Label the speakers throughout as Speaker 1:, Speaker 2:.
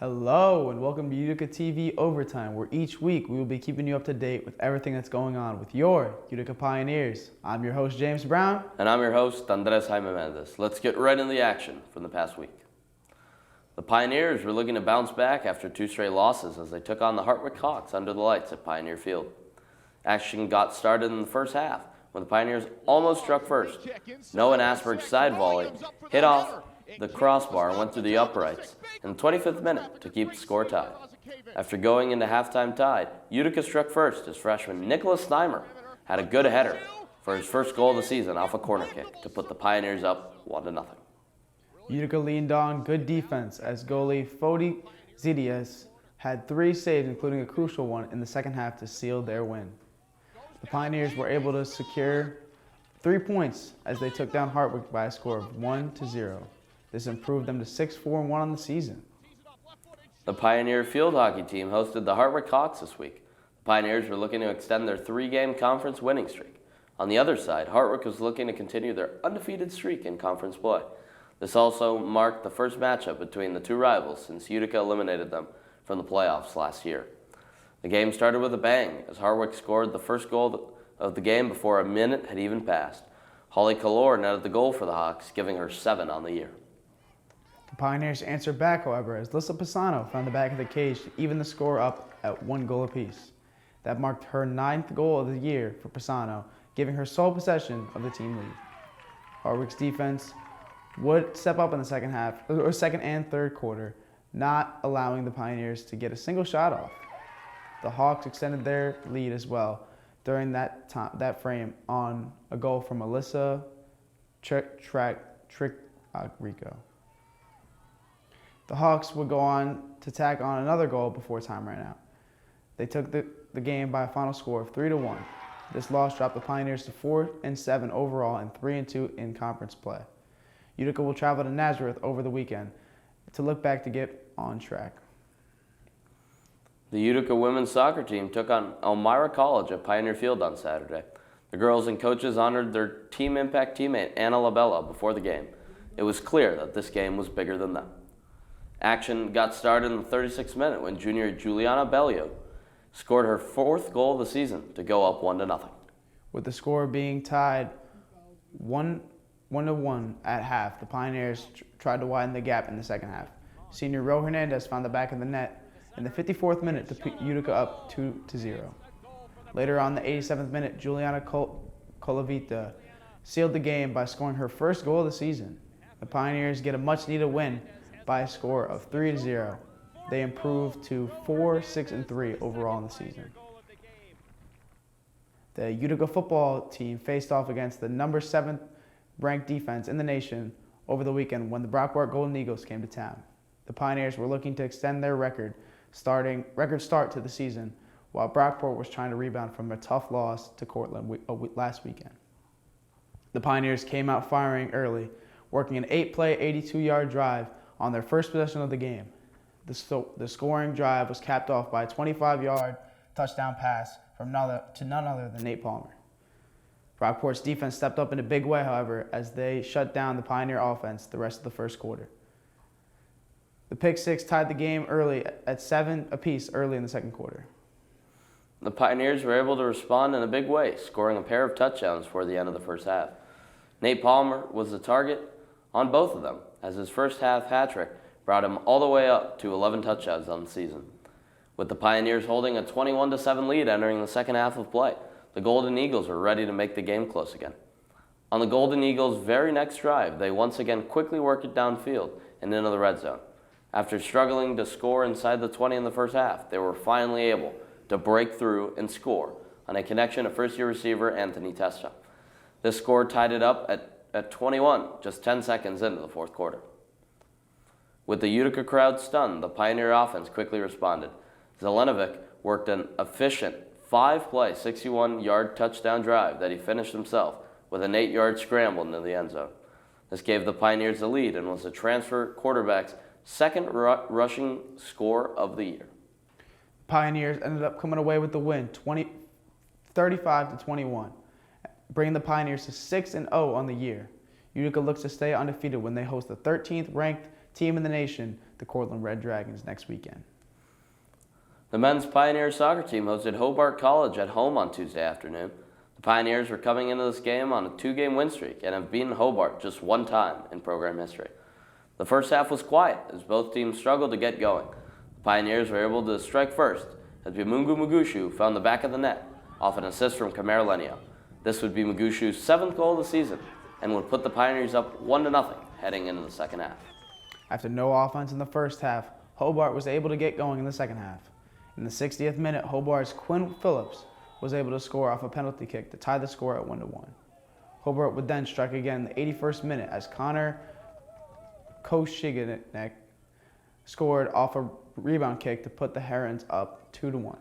Speaker 1: Hello and welcome to UticaTV Overtime, where each week we will be keeping you up to date with everything that's going on with your Utica Pioneers. I'm your host, James Brown.
Speaker 2: And I'm your host, Andres Jaime Mendez. Let's get right into the action from the past week. The Pioneers were looking to bounce back after two straight losses as they took on the Hartwick Hawks under the lights at Pioneer Field. Action got started in the first half when the Pioneers almost struck first. Noah Asperg's side volley hit off the crossbar and went through the uprights in the 25th minute to keep the score tied. After going into halftime tied, Utica struck first as freshman Nicholas Steimer had a good header for his first goal of the season off a corner kick to put the Pioneers up 1-0.
Speaker 1: Utica leaned on good defense as goalie Fodi Zidias had 3 saves, including a crucial one in the second half to seal their win. The Pioneers were able to secure 3 points as they took down Hartwick by a score of 1-0. This improved them to 6-4-1 on the season.
Speaker 2: The Pioneer field hockey team hosted the Hartwick Hawks this week. The Pioneers were looking to extend their 3-game conference winning streak. On the other side, Hartwick was looking to continue their undefeated streak in conference play. This also marked the first matchup between the two rivals since Utica eliminated them from the playoffs last year. The game started with a bang as Hartwick scored the first goal of the game before a minute had even passed. Holly Kalor netted the goal for the Hawks, giving her 7 on the year.
Speaker 1: The Pioneers answered back, however, as Lissa Pisano found the back of the cage to even the score up at 1 goal apiece. That marked her 9th goal of the year for Pisano, giving her sole possession of the team lead. Hartwick's defense would step up in the second and third quarter, not allowing the Pioneers to get a single shot off. The Hawks extended their lead as well during that frame on a goal from Alyssa Trickrico. The Hawks would go on to tack on another goal before time ran out. They took the game by a final score of 3-1. This loss dropped the Pioneers to 4-7 overall and 3-2 in conference play. Utica will travel to Nazareth over the weekend to look back to get on track.
Speaker 2: The Utica women's soccer team took on Elmira College at Pioneer Field on Saturday. The girls and coaches honored their Team Impact teammate Anna Labella before the game. It was clear that this game was bigger than them. Action got started in the 36th minute when junior Juliana Bellio scored her 4th goal of the season to go up 1-0.
Speaker 1: With the score being tied 1-1 at half, the Pioneers tried to widen the gap in the second half. Senior Ro Hernandez found the back of the net in the 54th minute to put Utica up 2-0. Later on the 87th minute, Juliana Colavita sealed the game by scoring her first goal of the season. The Pioneers get a much-needed win by a score of 3-0. They improved to 4-6-3 overall in the season. The Utica football team faced off against the number 7th ranked defense in the nation over the weekend when the Brockport Golden Eagles came to town. The Pioneers were looking to extend their record start to the season, while Brockport was trying to rebound from a tough loss to Cortland last weekend. The Pioneers came out firing early, working an 8-play, 82-yard drive on their first possession of the game. The scoring drive was capped off by a 25-yard touchdown pass from none other than Nate Palmer. Brockport's defense stepped up in a big way, however, as they shut down the Pioneer offense the rest of the first quarter. The pick six tied the game early at 7 apiece early in the second quarter.
Speaker 2: The Pioneers were able to respond in a big way, scoring a pair of touchdowns toward the end of the first half. Nate Palmer was the target on both of them, as his first half hat-trick brought him all the way up to 11 touchdowns on the season. With the Pioneers holding a 21-7 lead entering the second half of play, the Golden Eagles were ready to make the game close again. On the Golden Eagles' very next drive, they once again quickly worked it downfield and into the red zone. After struggling to score inside the 20 in the first half, they were finally able to break through and score on a connection of first-year receiver Anthony Testa. This score tied it up at 21, just 10 seconds into the fourth quarter. With the Utica crowd stunned, the Pioneer offense quickly responded. Zelenovic worked an efficient 5-play, 61-yard touchdown drive that he finished himself with an 8-yard scramble into the end zone. This gave the Pioneers the lead and was the transfer quarterback's second rushing score of the year.
Speaker 1: Pioneers ended up coming away with the win, 35-21, bringing the Pioneers to 6-0 on the year. Utica looks to stay undefeated when they host the 13th ranked team in the nation the Cortland Red Dragons next weekend.
Speaker 2: The men's Pioneer soccer team hosted Hobart College at home on Tuesday afternoon. The Pioneers were coming into this game on a 2-game win streak and have beaten Hobart just one time in program history. The first half was quiet as both teams struggled to get going. The Pioneers were able to strike first as Bimungu Magushu found the back of the net off an assist from Kamer Lenio. This would be Magushu's 7th goal of the season and would put the Pioneers up 1-0 heading into the second half.
Speaker 1: After no offense in the first half, Hobart was able to get going in the second half. In the 60th minute, Hobart's Quinn Phillips was able to score off a penalty kick to tie the score at 1-1. Hobart would then strike again in the 81st minute as Connor Koshiganek scored off a rebound kick to put the Herons up 2-1.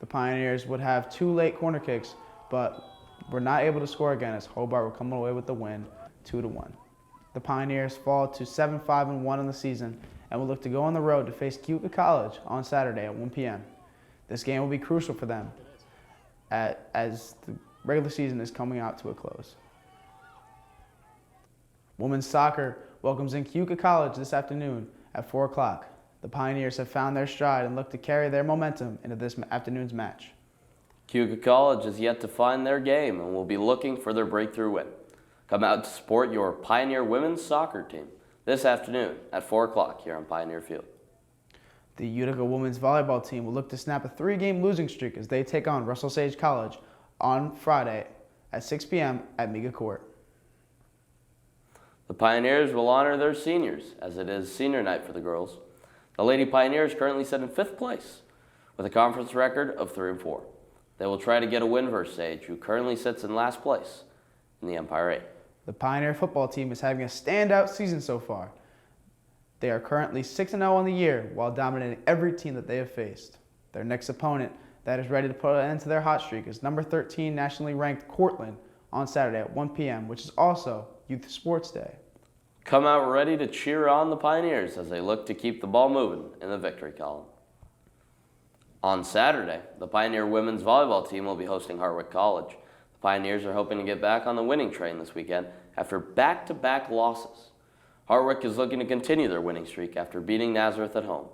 Speaker 1: The Pioneers would have 2 late corner kicks, but were not able to score again as Hobart would come away with the win 2-1. The Pioneers fall to 7-5-1 in the season and will look to go on the road to face Utica College on Saturday at 1 p.m. This game will be crucial for them as the regular season is coming out to a close. Women's soccer welcomes in Utica College this afternoon at 4 o'clock. The Pioneers have found their stride and look to carry their momentum into this afternoon's match.
Speaker 2: Utica College is yet to find their game and will be looking for their breakthrough win. Come out to support your Pioneer women's soccer team this afternoon at 4 o'clock here on Pioneer Field.
Speaker 1: The Utica women's volleyball team will look to snap a 3-game losing streak as they take on Russell Sage College on Friday at 6 p.m. at Mega Court.
Speaker 2: The Pioneers will honor their seniors as it is senior night for the girls. The Lady Pioneers currently sit in 5th place with a conference record of 3-4. They will try to get a win versus Sage, who currently sits in last place in the Empire 8.
Speaker 1: The Pioneer football team is having a standout season so far. They are currently 6-0 on the year while dominating every team that they have faced. Their next opponent that is ready to put an end to their hot streak is number 13 nationally ranked Cortland on Saturday at 1 p.m., which is also Youth Sports Day.
Speaker 2: Come out ready to cheer on the Pioneers as they look to keep the ball moving in the victory column. On Saturday, the Pioneer women's volleyball team will be hosting Hartwick College. The Pioneers are hoping to get back on the winning train this weekend after back-to-back losses. Hartwick is looking to continue their winning streak after beating Nazareth at home.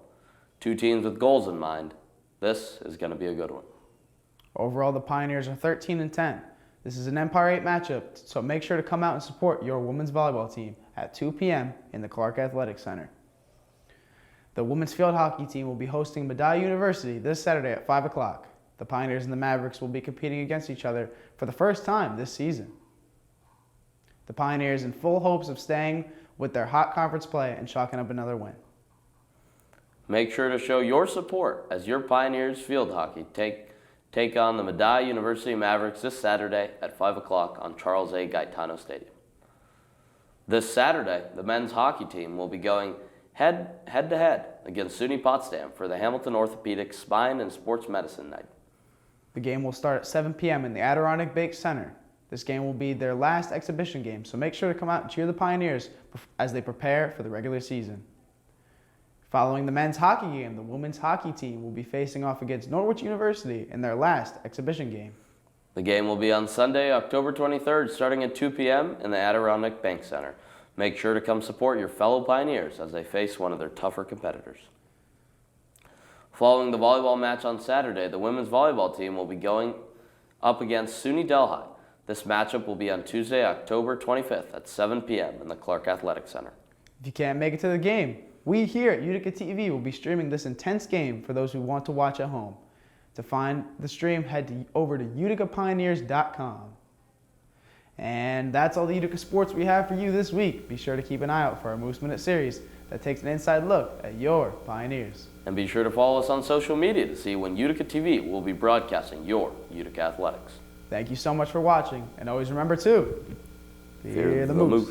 Speaker 2: 2 teams with goals in mind. This is going to be a good one.
Speaker 1: Overall, the Pioneers are 13-10. This is an Empire 8 matchup, so make sure to come out and support your women's volleyball team at 2 p.m. in the Clark Athletic Center. The women's field hockey team will be hosting Medallia University this Saturday at 5 o'clock. The Pioneers and the Mavericks will be competing against each other for the first time this season. The Pioneers in full hopes of staying with their hot conference play and chalking up another win.
Speaker 2: Make sure to show your support as your Pioneers field hockey take on the Medallia University Mavericks this Saturday at 5 o'clock on Charles A. Gaetano Stadium. This Saturday, the men's hockey team will be going head-to-head against SUNY Potsdam for the Hamilton Orthopedic Spine and Sports Medicine Night.
Speaker 1: The game will start at 7 p.m. in the Adirondack Bake Center. This game will be their last exhibition game, so make sure to come out and cheer the Pioneers as they prepare for the regular season. Following the men's hockey game, the women's hockey team will be facing off against Norwich University in their last exhibition game.
Speaker 2: The game will be on Sunday, October 23rd, starting at 2 p.m. in the Adirondack Bank Center. Make sure to come support your fellow Pioneers as they face one of their tougher competitors. Following the volleyball match on Saturday, the women's volleyball team will be going up against SUNY Delhi. This matchup will be on Tuesday, October 25th at 7 p.m. in the Clark Athletic Center.
Speaker 1: If you can't make it to the game, we here at UticaTV will be streaming this intense game for those who want to watch at home. To find the stream, head over to uticapioneers.com. And that's all the Utica sports we have for you this week. Be sure to keep an eye out for our Moose Minute series that takes an inside look at your Pioneers.
Speaker 2: And be sure to follow us on social media to see when Utica TV will be broadcasting your Utica athletics.
Speaker 1: Thank you so much for watching, and always remember to fear the Moose.